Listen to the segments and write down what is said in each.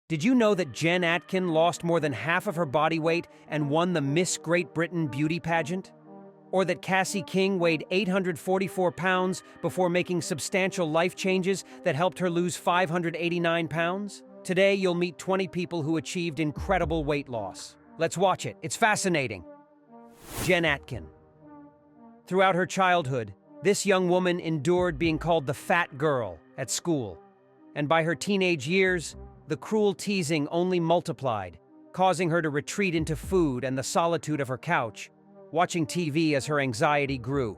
Did you know that Jen Atkin lost more than half of her body weight and won the Miss Great Britain beauty pageant? Or that Cassie King weighed 844 pounds before making substantial life changes that helped her lose 589 pounds? Today, you'll meet 20 people who achieved incredible weight loss. Let's watch it. It's fascinating. Jen Atkin. Throughout her childhood, this young woman endured being called the fat girl at school. And by her teenage years, the cruel teasing only multiplied, causing her to retreat into food and the solitude of her couch, watching TV as her anxiety grew.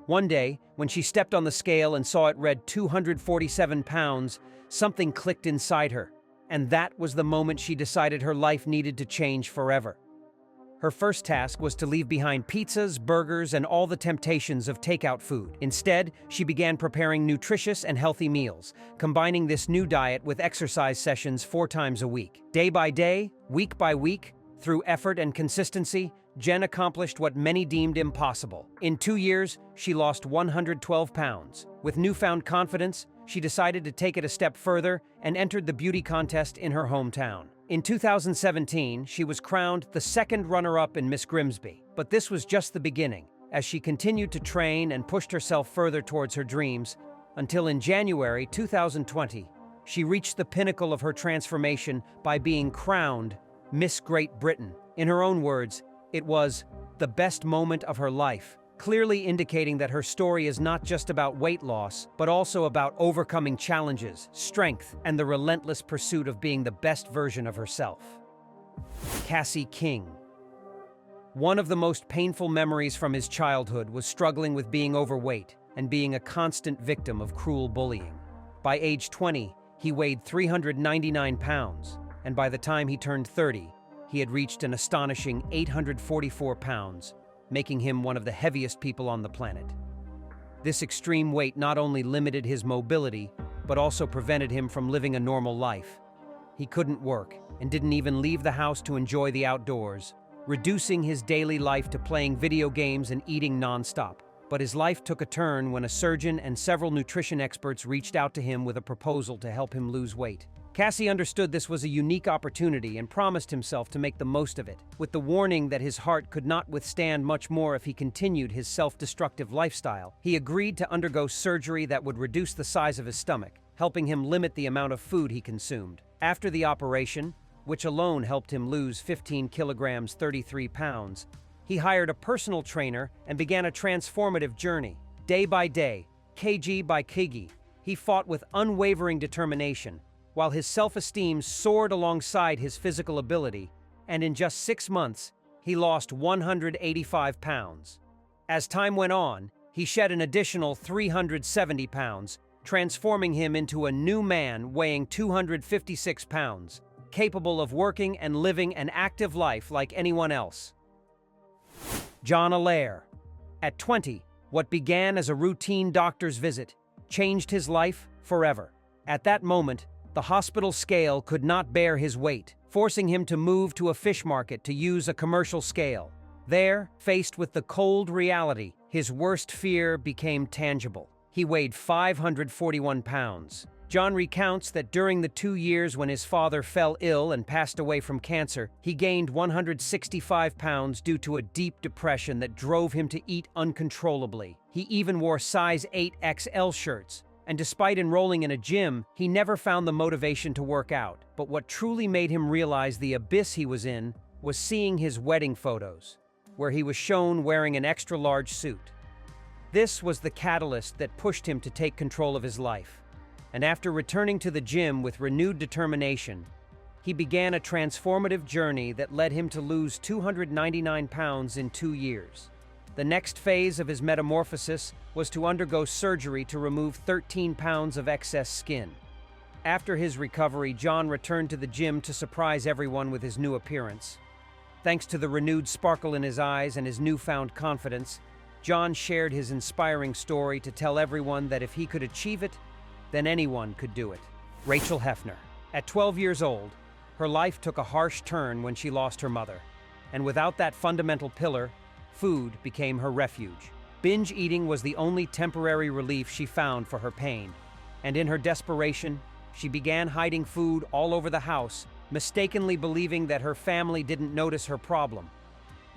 One day, when she stepped on the scale and saw it read 247 pounds, something clicked inside her, and that was the moment she decided her life needed to change forever. Her first task was to leave behind pizzas, burgers, and all the temptations of takeout food. Instead, she began preparing nutritious and healthy meals, combining this new diet with exercise sessions 4 times a week. Day by day, week by week, through effort and consistency, Jen accomplished what many deemed impossible. In 2 years, she lost 112 pounds. With newfound confidence, she decided to take it a step further and entered the beauty contest in her hometown. In 2017, she was crowned the second runner-up in Miss Grimsby. But this was just the beginning, as she continued to train and pushed herself further towards her dreams, until in January 2020, she reached the pinnacle of her transformation by being crowned Miss Great Britain. In her own words, it was the best moment of her life, clearly indicating that her story is not just about weight loss, but also about overcoming challenges, strength, and the relentless pursuit of being the best version of herself. Cassie King. One of the most painful memories from his childhood was struggling with being overweight and being a constant victim of cruel bullying. By age 20, he weighed 399 pounds, and by the time he turned 30, he had reached an astonishing 844 pounds, making him one of the heaviest people on the planet. This extreme weight not only limited his mobility, but also prevented him from living a normal life. He couldn't work and didn't even leave the house to enjoy the outdoors, reducing his daily life to playing video games and eating nonstop. But his life took a turn when a surgeon and several nutrition experts reached out to him with a proposal to help him lose weight. Cassie understood this was a unique opportunity and promised himself to make the most of it, with the warning that his heart could not withstand much more if he continued his self-destructive lifestyle. He agreed to undergo surgery that would reduce the size of his stomach, helping him limit the amount of food he consumed. After the operation, which alone helped him lose 15 kilograms, 33 pounds, he hired a personal trainer and began a transformative journey. Day by day, kg by kg, he fought with unwavering determination, while his self-esteem soared alongside his physical ability, and in just 6 months, he lost 185 pounds. As time went on, he shed an additional 370 pounds, transforming him into a new man weighing 256 pounds, capable of working and living an active life like anyone else. John Allaire. At 20, what began as a routine doctor's visit changed his life forever. At that moment, the hospital scale could not bear his weight, forcing him to move to a fish market to use a commercial scale. There, faced with the cold reality, his worst fear became tangible. He weighed 541 pounds. John recounts that during the 2 years when his father fell ill and passed away from cancer, he gained 165 pounds due to a deep depression that drove him to eat uncontrollably. He even wore size 8XL shirts. And despite enrolling in a gym, he never found the motivation to work out. But what truly made him realize the abyss he was in was seeing his wedding photos, where he was shown wearing an extra-large suit. This was the catalyst that pushed him to take control of his life. And after returning to the gym with renewed determination, he began a transformative journey that led him to lose 299 pounds in 2 years. The next phase of his metamorphosis was to undergo surgery to remove 13 pounds of excess skin. After his recovery, John returned to the gym to surprise everyone with his new appearance. Thanks to the renewed sparkle in his eyes and his newfound confidence, John shared his inspiring story to tell everyone that if he could achieve it, then anyone could do it. Rachel Hefner. At 12 years old, her life took a harsh turn when she lost her mother. And without that fundamental pillar, food became her refuge. Binge eating was the only temporary relief she found for her pain, and in her desperation, She began hiding food all over the house, mistakenly believing that her family didn't notice her problem.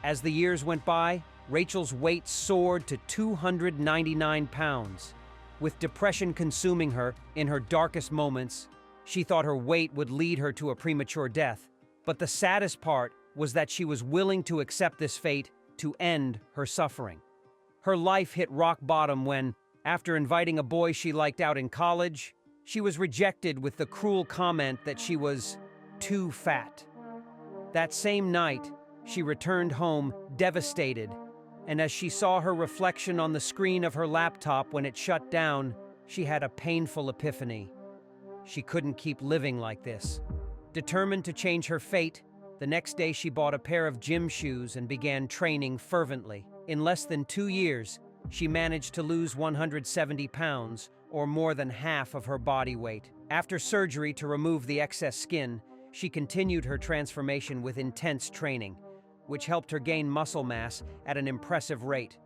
As the years went by, Rachel's weight soared to 299 pounds. With depression consuming her in her darkest moments, she thought her weight would lead her to a premature death. But the saddest part was that she was willing to accept this fate to end her suffering. Her life hit rock bottom when, after inviting a boy she liked out in college, she was rejected with the cruel comment that she was too fat. That same night, she returned home devastated, and as she saw her reflection on the screen of her laptop when it shut down, she had a painful epiphany. She couldn't keep living like this. Determined to change her fate, the next day she bought a pair of gym shoes and began training fervently. In less than 2 years, she managed to lose 170 pounds, or more than half of her body weight. After surgery to remove the excess skin, she continued her transformation with intense training, which helped her gain muscle mass at an impressive rate.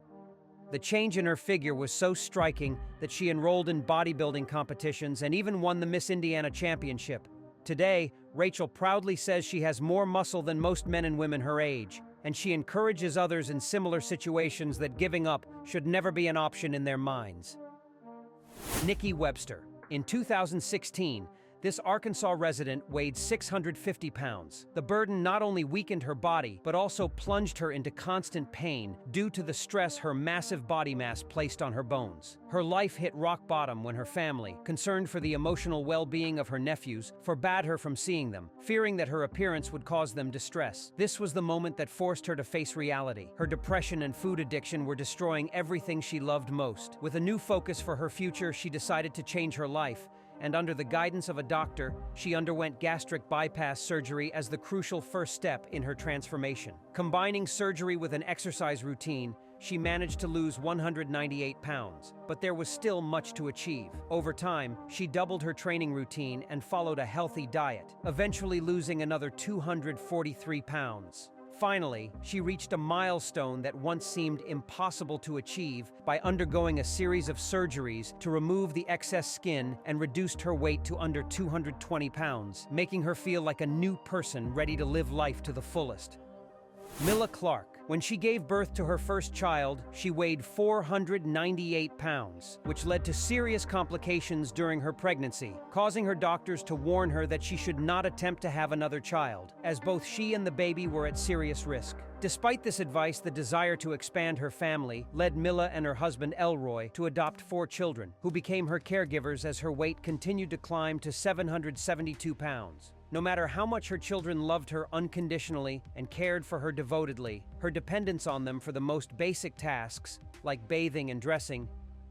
The change in her figure was so striking that she enrolled in bodybuilding competitions and even won the Miss Indiana Championship. Today, Rachel proudly says she has more muscle than most men and women her age, and she encourages others in similar situations that giving up should never be an option in their minds. Nikki Webster. In 2016, this Arkansas resident weighed 650 pounds. The burden not only weakened her body, but also plunged her into constant pain due to the stress her massive body mass placed on her bones. Her life hit rock bottom when her family, concerned for the emotional well-being of her nephews, forbade her from seeing them, fearing that her appearance would cause them distress. This was the moment that forced her to face reality. Her depression and food addiction were destroying everything she loved most. With a new focus for her future, she decided to change her life, and under the guidance of a doctor, she underwent gastric bypass surgery as the crucial first step in her transformation. Combining surgery with an exercise routine, she managed to lose 198 pounds, but there was still much to achieve. Over time, she doubled her training routine and followed a healthy diet, eventually losing another 243 pounds. Finally, she reached a milestone that once seemed impossible to achieve by undergoing a series of surgeries to remove the excess skin and reduced her weight to under 220 pounds, making her feel like a new person ready to live life to the fullest. Mila Clark. When she gave birth to her first child, she weighed 498 pounds, which led to serious complications during her pregnancy, causing her doctors to warn her that she should not attempt to have another child, as both she and the baby were at serious risk. Despite this advice, the desire to expand her family led Mila and her husband Elroy to adopt 4 children, who became her caregivers as her weight continued to climb to 772 pounds. No matter how much her children loved her unconditionally and cared for her devotedly, her dependence on them for the most basic tasks, like bathing and dressing,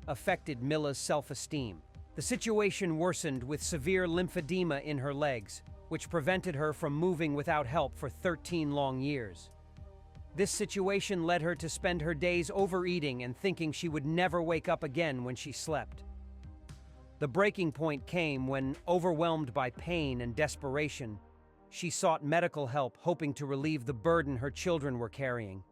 affected Mila's self-esteem. The situation worsened with severe lymphedema in her legs, which prevented her from moving without help for 13 long years. This situation led her to spend her days overeating and thinking she would never wake up again when she slept. The breaking point came when, overwhelmed by pain and desperation, she sought medical help, hoping to relieve the burden her children were carrying.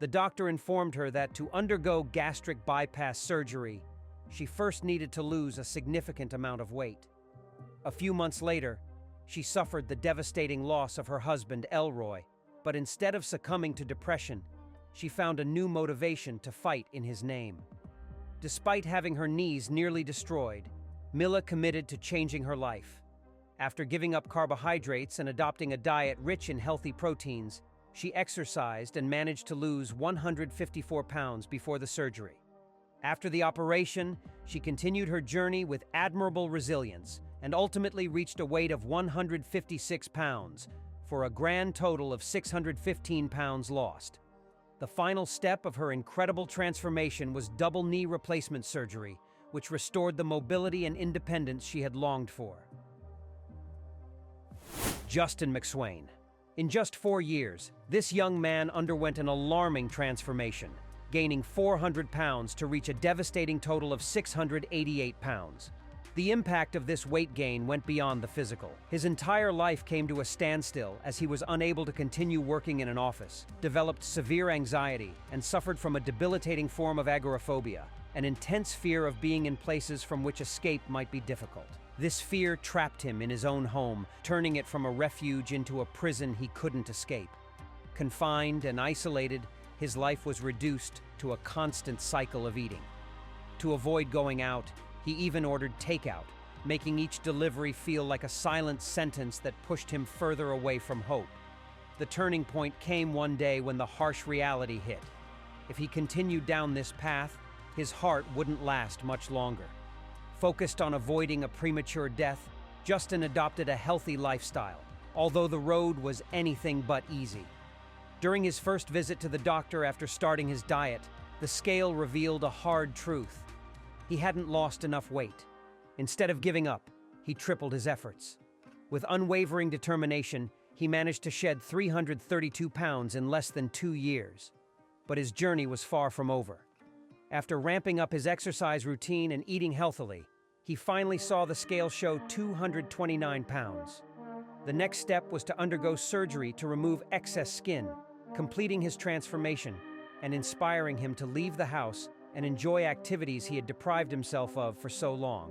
The doctor informed her that to undergo gastric bypass surgery, she first needed to lose a significant amount of weight. A few months later, she suffered the devastating loss of her husband, Elroy, but instead of succumbing to depression, she found a new motivation to fight in his name. Despite having her knees nearly destroyed, Mila committed to changing her life. After giving up carbohydrates and adopting a diet rich in healthy proteins, she exercised and managed to lose 154 pounds before the surgery. After the operation, she continued her journey with admirable resilience and ultimately reached a weight of 156 pounds, for a grand total of 615 pounds lost. The final step of her incredible transformation was double knee replacement surgery, which restored the mobility and independence she had longed for. Justin Mcwain. In just 4 years, this young man underwent an alarming transformation, gaining 400 pounds to reach a devastating total of 688 pounds. The impact of this weight gain went beyond the physical. His entire life came to a standstill as he was unable to continue working in an office, developed severe anxiety, and suffered from a debilitating form of agoraphobia, an intense fear of being in places from which escape might be difficult. This fear trapped him in his own home, turning it from a refuge into a prison he couldn't escape. Confined and isolated, his life was reduced to a constant cycle of eating. To avoid going out, he even ordered takeout, making each delivery feel like a silent sentence that pushed him further away from hope. The turning point came one day when the harsh reality hit. If he continued down this path, his heart wouldn't last much longer. Focused on avoiding a premature death, Justin adopted a healthy lifestyle, although the road was anything but easy. During his first visit to the doctor after starting his diet, the scale revealed a hard truth. He hadn't lost enough weight. Instead of giving up, he tripled his efforts. With unwavering determination, he managed to shed 332 pounds in less than 2 years. But his journey was far from over. After ramping up his exercise routine and eating healthily, he finally saw the scale show 229 pounds. The next step was to undergo surgery to remove excess skin, completing his transformation and inspiring him to leave the house and enjoy activities he had deprived himself of for so long.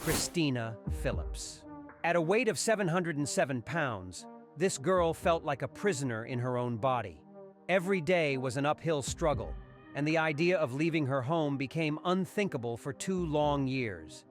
Christina Phillips. At a weight of 707 pounds, this girl felt like a prisoner in her own body. Every day was an uphill struggle, and the idea of leaving her home became unthinkable for 2 long years.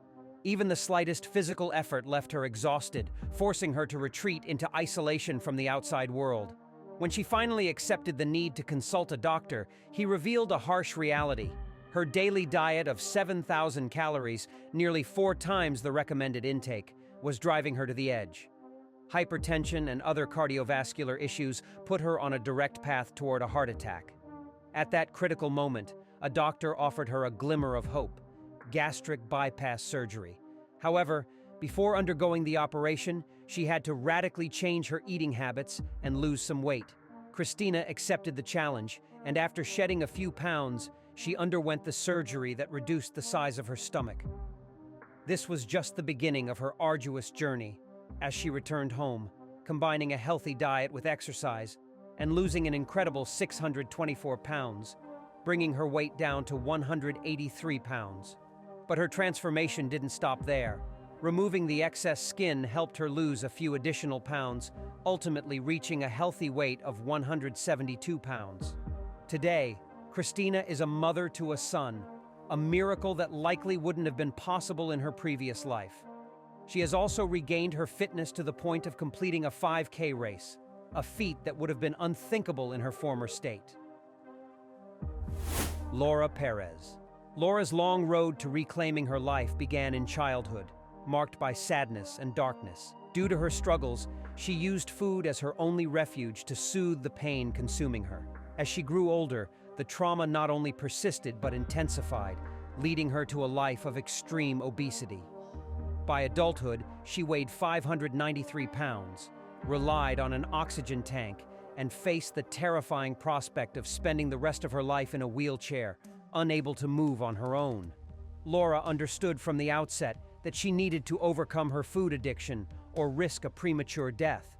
Even the slightest physical effort left her exhausted, forcing her to retreat into isolation from the outside world. When she finally accepted the need to consult a doctor, he revealed a harsh reality. Her daily diet of 7,000 calories, nearly 4 times the recommended intake, was driving her to the edge. Hypertension and other cardiovascular issues put her on a direct path toward a heart attack. At that critical moment, a doctor offered her a glimmer of hope: gastric bypass surgery. However, before undergoing the operation, she had to radically change her eating habits and lose some weight. Christina accepted the challenge, and after shedding a few pounds, she underwent the surgery that reduced the size of her stomach. This was just the beginning of her arduous journey. As she returned home, combining a healthy diet with exercise, and losing an incredible 624 pounds, bringing her weight down to 183 pounds. But her transformation didn't stop there. Removing the excess skin helped her lose a few additional pounds, ultimately reaching a healthy weight of 172 pounds. Today, Christina is a mother to a son, a miracle that likely wouldn't have been possible in her previous life. She has also regained her fitness to the point of completing a 5K race, a feat that would have been unthinkable in her former state. Perez. Laura's long road to reclaiming her life began in childhood, marked by sadness and darkness. Due to her struggles, she used food as her only refuge to soothe the pain consuming her. As she grew older, the trauma not only persisted but intensified, leading her to a life of extreme obesity. By adulthood, she weighed 593 pounds, relied on an oxygen tank, and faced the terrifying prospect of spending the rest of her life in a wheelchair, unable to move on her own. Laura understood from the outset that she needed to overcome her food addiction or risk a premature death.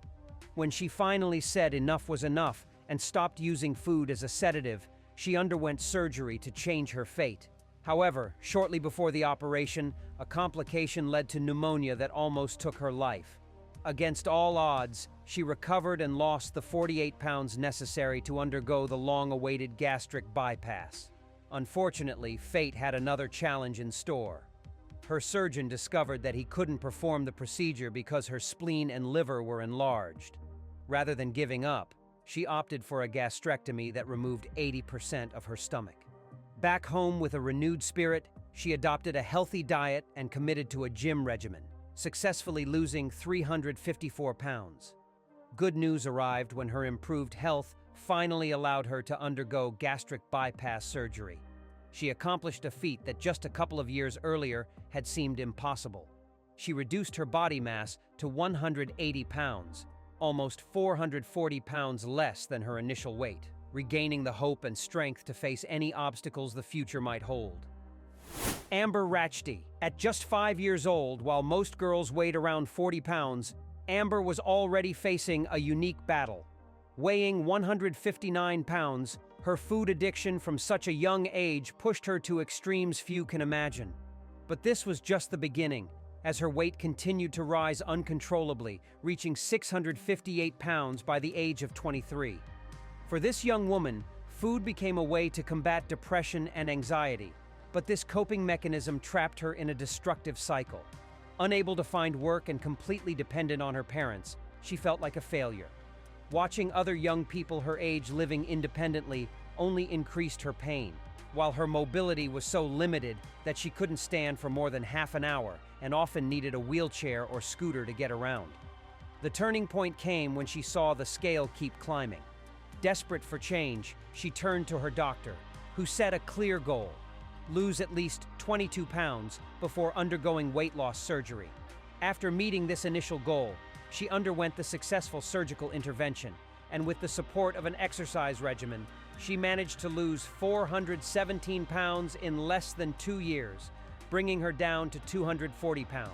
When she finally said enough was enough and stopped using food as a sedative, she underwent surgery to change her fate. However, shortly before the operation, a complication led to pneumonia that almost took her life. Against all odds, she recovered and lost the 48 pounds necessary to undergo the long-awaited gastric bypass. Unfortunately, fate had another challenge in store. Her surgeon discovered that he couldn't perform the procedure because her spleen and liver were enlarged. Rather than giving up, she opted for a gastrectomy that removed 80% of her stomach. Back home with a renewed spirit, she adopted a healthy diet and committed to a gym regimen, successfully losing 354 pounds. Good news arrived when her improved health finally allowed her to undergo gastric bypass surgery. She accomplished a feat that just a couple of years earlier had seemed impossible. She reduced her body mass to 180 pounds, almost 440 pounds less than her initial weight, regaining the hope and strength to face any obstacles the future might hold. Ratchy. At just 5 years old, while most girls weighed around 40 pounds, Amber was already facing a unique battle. Weighing 159 pounds, her food addiction from such a young age pushed her to extremes few can imagine. But this was just the beginning. as her weight continued to rise uncontrollably, reaching 658 pounds by the age of 23. For this young woman, food became a way to combat depression and anxiety, but this coping mechanism trapped her in a destructive cycle. Unable to find work and completely dependent on her parents, she felt like a failure. Watching other young people her age living independently only increased her pain, while her mobility was so limited that she couldn't stand for more than half an hour and often needed a wheelchair or scooter to get around. The turning point came when she saw the scale keep climbing. Desperate for change, she turned to her doctor, who set a clear goal: lose at least 22 pounds before undergoing weight loss surgery. After meeting this initial goal, she underwent the successful surgical intervention, and with the support of an exercise regimen, she managed to lose 417 pounds in less than 2 years, bringing her down to 240 pounds.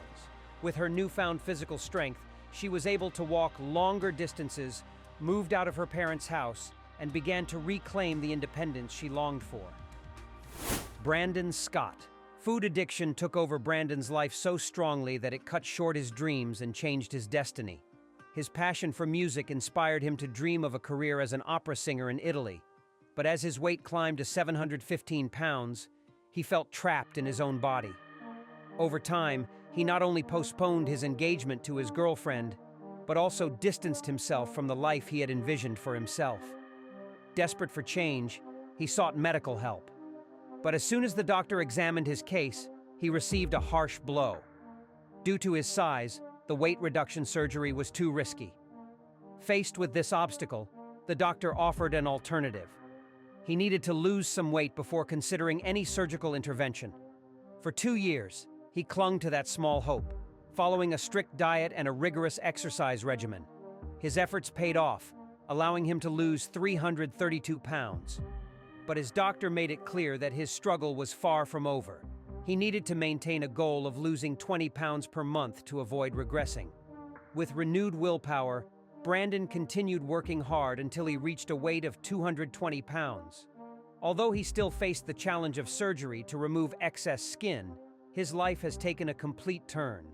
With her newfound physical strength, she was able to walk longer distances, moved out of her parents' house, and began to reclaim the independence she longed for. Brandon Scott. Food addiction took over Brandon's life so strongly that it cut short his dreams and changed his destiny. His passion for music inspired him to dream of a career as an opera singer in Italy. But as his weight climbed to 715 pounds, he felt trapped in his own body. Over time, he not only postponed his engagement to his girlfriend, but also distanced himself from the life he had envisioned for himself. Desperate for change, he sought medical help. But as soon as the doctor examined his case, he received a harsh blow. Due to his size, the weight reduction surgery was too risky. Faced with this obstacle, the doctor offered an alternative. He needed to lose some weight before considering any surgical intervention. For 2 years, he clung to that small hope, following a strict diet and a rigorous exercise regimen. His efforts paid off, allowing him to lose 332 pounds. But his doctor made it clear that his struggle was far from over. He needed to maintain a goal of losing 20 pounds per month to avoid regressing. With renewed willpower, Brandon continued working hard until he reached a weight of 220 pounds. Although he still faced the challenge of surgery to remove excess skin, his life has taken a complete turn.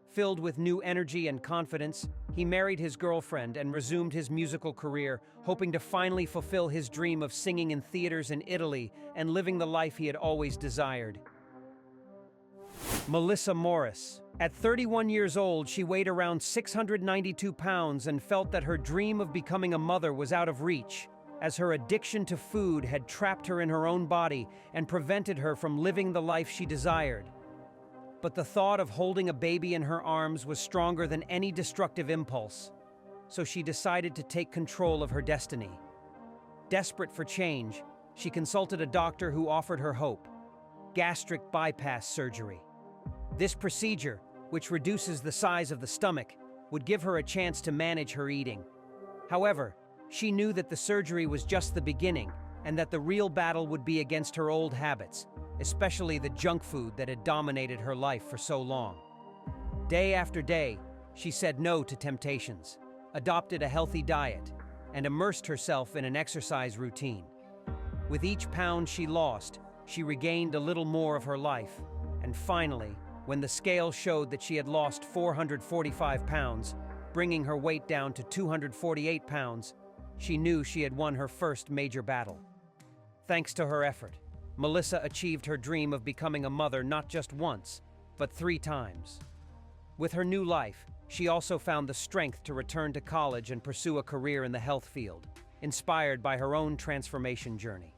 Filled with new energy and confidence, he married his girlfriend and resumed his musical career, hoping to finally fulfill his dream of singing in theaters in Italy and living the life he had always desired. Melissa Morris. At 31 years old, she weighed around 692 pounds and felt that her dream of becoming a mother was out of reach, as her addiction to food had trapped her in her own body and prevented her from living the life she desired. But the thought of holding a baby in her arms was stronger than any destructive impulse, so she decided to take control of her destiny. Desperate for change, she consulted a doctor who offered her hope: gastric bypass surgery. This procedure, which reduces the size of the stomach, would give her a chance to manage her eating. However, she knew that the surgery was just the beginning and that the real battle would be against her old habits, especially the junk food that had dominated her life for so long. Day after day, she said no to temptations, adopted a healthy diet, and immersed herself in an exercise routine. With each pound she lost, she regained a little more of her life, and finally, when the scale showed that she had lost 445 pounds, bringing her weight down to 248 pounds, she knew she had won her first major battle. Thanks to her effort, Melissa achieved her dream of becoming a mother not just once, but 3 times. With her new life, she also found the strength to return to college and pursue a career in the health field, inspired by her own transformation journey.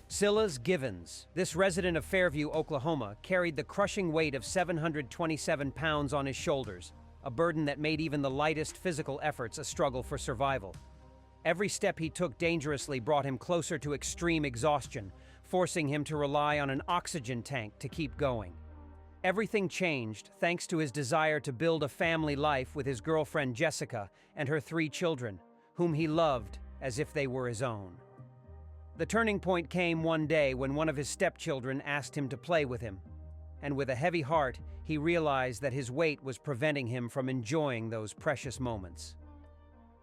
Silas Givens. This resident of Fairview, Oklahoma, carried the crushing weight of 727 pounds on his shoulders, a burden that made even the lightest physical efforts a struggle for survival. Every step he took dangerously brought him closer to extreme exhaustion, forcing him to rely on an oxygen tank to keep going. Everything changed thanks to his desire to build a family life with his girlfriend Jessica and her 3 children, whom he loved as if they were his own. The turning point came one day when one of his stepchildren asked him to play with him, and with a heavy heart, he realized that his weight was preventing him from enjoying those precious moments.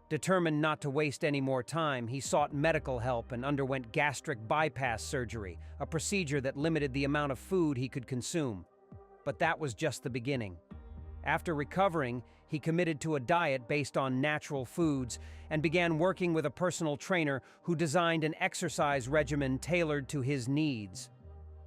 Determined not to waste any more time, he sought medical help and underwent gastric bypass surgery, a procedure that limited the amount of food he could consume. But that was just the beginning. After recovering, he committed to a diet based on natural foods and began working with a personal trainer who designed an exercise regimen tailored to his needs.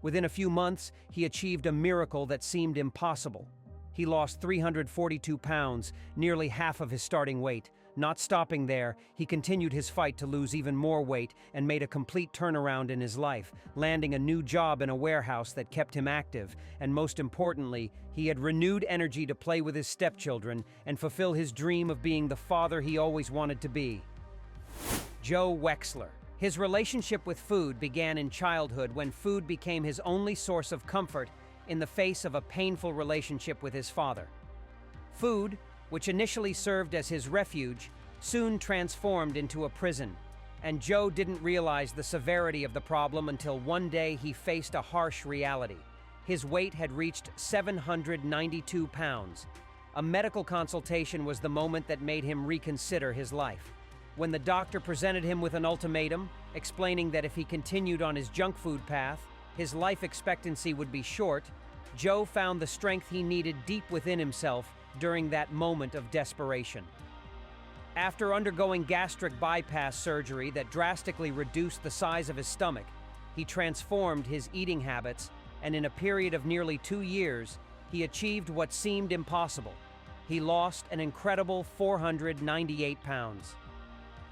Within a few months, he achieved a miracle that seemed impossible. He lost 342 pounds, nearly half of his starting weight. Not stopping there, he continued his fight to lose even more weight and made a complete turnaround in his life, landing a new job in a warehouse that kept him active, and most importantly, he had renewed energy to play with his stepchildren and fulfill his dream of being the father he always wanted to be. Joe Wexler. His relationship with food began in childhood when food became his only source of comfort in the face of a painful relationship with his father. Food, which initially served as his refuge, soon transformed into a prison, and Joe didn't realize the severity of the problem until one day he faced a harsh reality. His weight had reached 792 pounds. A medical consultation was the moment that made him reconsider his life. When the doctor presented him with an ultimatum, explaining that if he continued on his junk food path, his life expectancy would be short, Joe found the strength he needed deep within himself during that moment of desperation. After undergoing gastric bypass surgery that drastically reduced the size of his stomach, he transformed his eating habits, and in a period of nearly 2 years, he achieved what seemed impossible. He lost an incredible 498 pounds.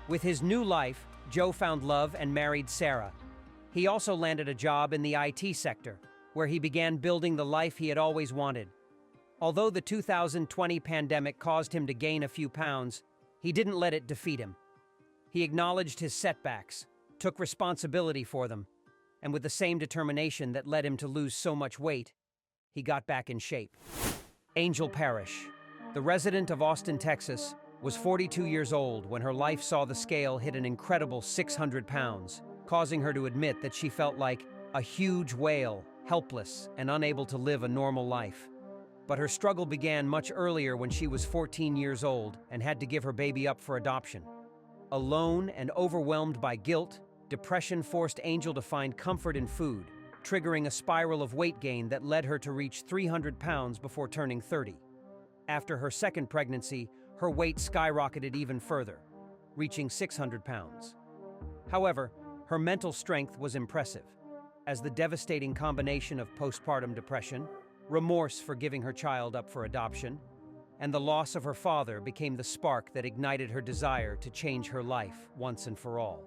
With his new life, Joe found love and married Sarah. He also landed a job in the IT sector, where he began building the life he had always wanted. Although the 2020 pandemic caused him to gain a few pounds, he didn't let it defeat him. He acknowledged his setbacks, took responsibility for them, and with the same determination that led him to lose so much weight, he got back in shape. Angel Parish, the resident of Austin, Texas, was 42 years old when her life saw the scale hit an incredible 600 pounds, causing her to admit that she felt like a huge whale, helpless and unable to live a normal life. But her struggle began much earlier when she was 14 years old and had to give her baby up for adoption. Alone and overwhelmed by guilt, depression forced Angel to find comfort in food, triggering a spiral of weight gain that led her to reach 300 pounds before turning 30. After her second pregnancy, her weight skyrocketed even further, reaching 600 pounds. However, her mental strength was impressive, as the devastating combination of postpartum depression, remorse for giving her child up for adoption, and the loss of her father became the spark that ignited her desire to change her life once and for all.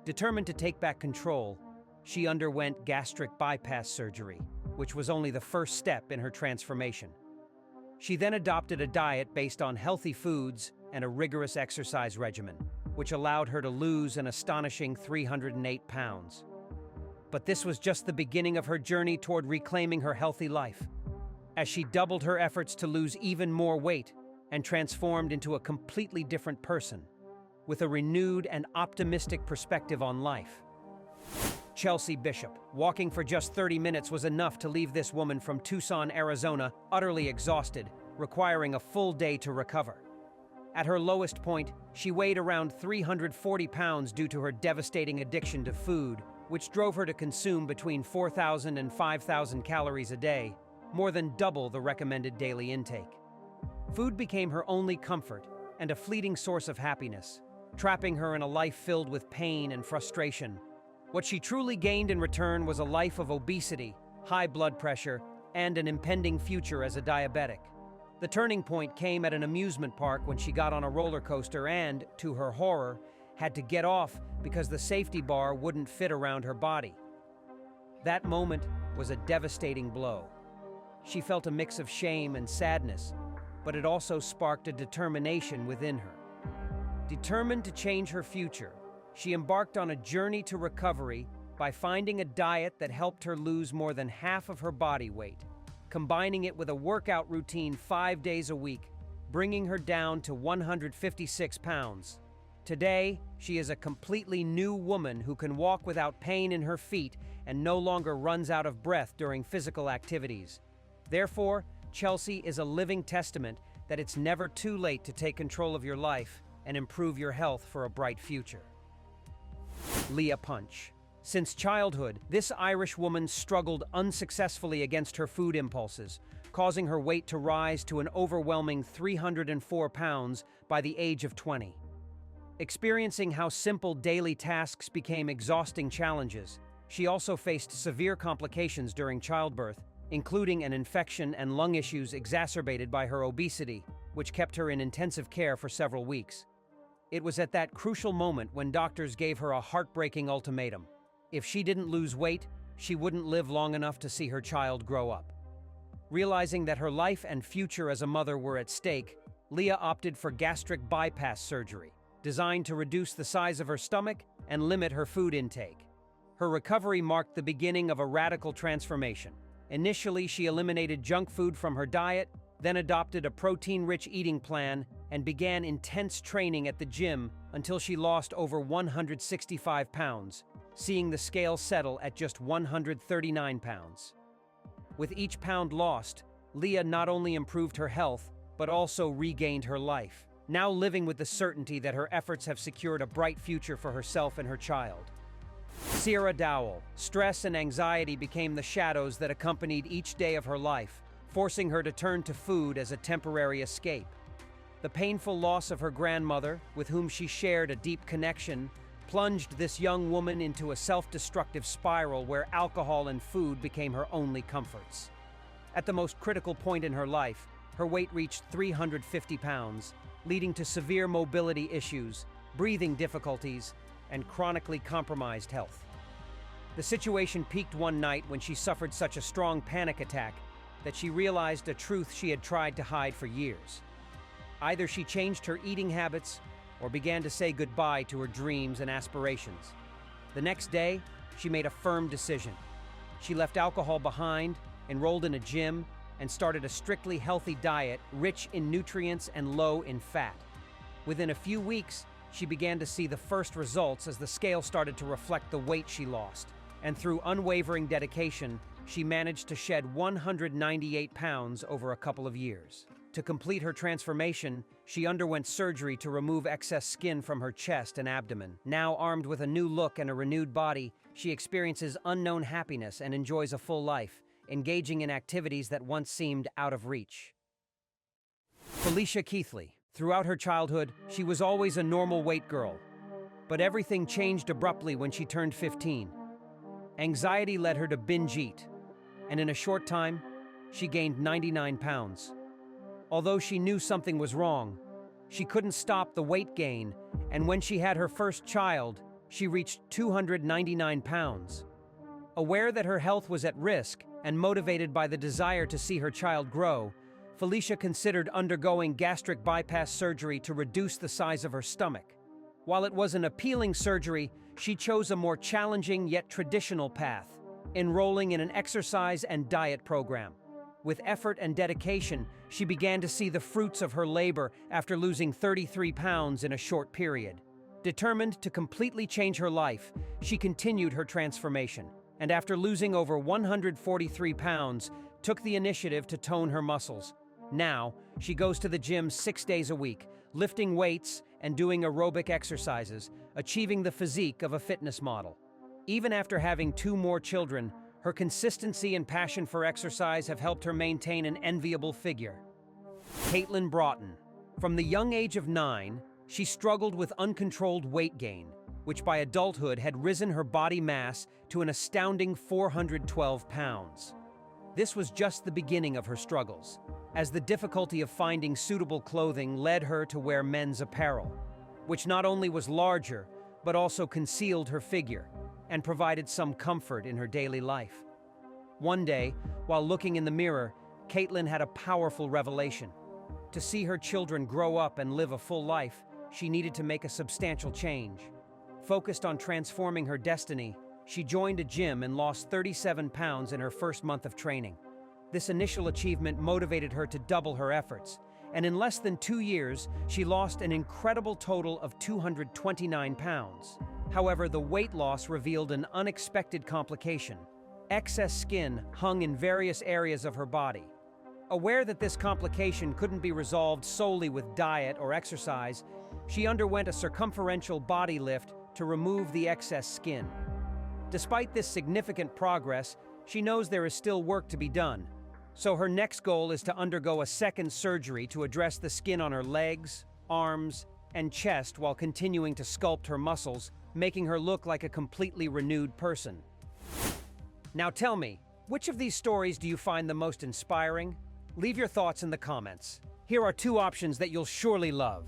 Determined to take back control, she underwent gastric bypass surgery, which was only the first step in her transformation. She then adopted a diet based on healthy foods and a rigorous exercise regimen, which allowed her to lose an astonishing 308 pounds. But this was just the beginning of her journey toward reclaiming her healthy life, as she doubled her efforts to lose even more weight and transformed into a completely different person, with a renewed and optimistic perspective on life. Chelsea Bishop. Walking for just 30 minutes was enough to leave this woman from Tucson, Arizona, utterly exhausted, requiring a full day to recover. At her lowest point, she weighed around 340 pounds due to her devastating addiction to food, which drove her to consume between 4,000 and 5,000 calories a day, more than double the recommended daily intake. Food became her only comfort and a fleeting source of happiness, trapping her in a life filled with pain and frustration. What she truly gained in return was a life of obesity, high blood pressure, and an impending future as a diabetic. The turning point came at an amusement park when she got on a roller coaster and, to her horror, had to get off because the safety bar wouldn't fit around her body. That moment was a devastating blow. She felt a mix of shame and sadness, but it also sparked a determination within her. Determined to change her future, she embarked on a journey to recovery by finding a diet that helped her lose more than half of her body weight, combining it with a workout routine 5 days a week, bringing her down to 156 pounds. Today, she is a completely new woman who can walk without pain in her feet and no longer runs out of breath during physical activities. Therefore, Chelsea is a living testament that it's never too late to take control of your life and improve your health for a bright future. Leah Punch. Since childhood, this Irish woman struggled unsuccessfully against her food impulses, causing her weight to rise to an overwhelming 304 pounds by the age of 20. Experiencing how simple daily tasks became exhausting challenges, she also faced severe complications during childbirth, including an infection and lung issues exacerbated by her obesity, which kept her in intensive care for several weeks. It was at that crucial moment when doctors gave her a heartbreaking ultimatum. If she didn't lose weight, she wouldn't live long enough to see her child grow up. Realizing that her life and future as a mother were at stake, Leah opted for gastric bypass surgery, designed to reduce the size of her stomach and limit her food intake. Her recovery marked the beginning of a radical transformation. Initially, she eliminated junk food from her diet, then adopted a protein-rich eating plan, and began intense training at the gym until she lost over 165 pounds, seeing the scale settle at just 139 pounds. With each pound lost, Leah not only improved her health, but also regained her life, now living with the certainty that her efforts have secured a bright future for herself and her child. Dael, stress and anxiety became the shadows that accompanied each day of her life, forcing her to turn to food as a temporary escape. The painful loss of her grandmother, with whom she shared a deep connection, plunged this young woman into a self-destructive spiral where alcohol and food became her only comforts. At the most critical point in her life, her weight reached 350 pounds, leading to severe mobility issues, breathing difficulties, and chronically compromised health. The situation peaked one night when she suffered such a strong panic attack that she realized a truth she had tried to hide for years. Either she changed her eating habits or began to say goodbye to her dreams and aspirations. The next day, she made a firm decision. She left alcohol behind, enrolled in a gym, and started a strictly healthy diet rich in nutrients and low in fat. Within a few weeks, she began to see the first results as the scale started to reflect the weight she lost. And through unwavering dedication, she managed to shed 198 pounds over a couple of years. To complete her transformation, she underwent surgery to remove excess skin from her chest and abdomen. Now armed with a new look and a renewed body, she experiences unknown happiness and enjoys a full life, engaging in activities that once seemed out of reach. Felicia Keithley. Throughout her childhood, she was always a normal weight girl. But everything changed abruptly when she turned 15. Anxiety led her to binge eat, and in a short time, she gained 99 pounds. Although she knew something was wrong, she couldn't stop the weight gain, and when she had her first child, she reached 299 pounds. Aware that her health was at risk and motivated by the desire to see her child grow, Felicia considered undergoing gastric bypass surgery to reduce the size of her stomach. While it was an appealing surgery, she chose a more challenging yet traditional path, enrolling in an exercise and diet program. With effort and dedication, she began to see the fruits of her labor after losing 33 pounds in a short period. Determined to completely change her life, she continued her transformation, and after losing over 143 pounds, took the initiative to tone her muscles. Now, she goes to the gym 6 days a week, lifting weights and doing aerobic exercises, achieving the physique of a fitness model. Even after having 2 more children, her consistency and passion for exercise have helped her maintain an enviable figure. Caitlyn Bron. From the young age of 9, she struggled with uncontrolled weight gain, which by adulthood had risen her body mass to an astounding 412 pounds. This was just the beginning of her struggles, as the difficulty of finding suitable clothing led her to wear men's apparel, which not only was larger, but also concealed her figure and provided some comfort in her daily life. One day, while looking in the mirror, Caitlyn had a powerful revelation. To see her children grow up and live a full life, she needed to make a substantial change. Focused on transforming her destiny, she joined a gym and lost 37 pounds in her first month of training. This initial achievement motivated her to double her efforts, and in less than 2 years, she lost an incredible total of 229 pounds. However, the weight loss revealed an unexpected complication. Excess skin hung in various areas of her body. Aware that this complication couldn't be resolved solely with diet or exercise, she underwent a circumferential body lift to remove the excess skin. Despite this significant progress, she knows there is still work to be done. So her next goal is to undergo a second surgery to address the skin on her legs, arms, and chest while continuing to sculpt her muscles, making her look like a completely renewed person. Now tell me, which of these stories do you find the most inspiring? Leave your thoughts in the comments. Here are two options that you'll surely love.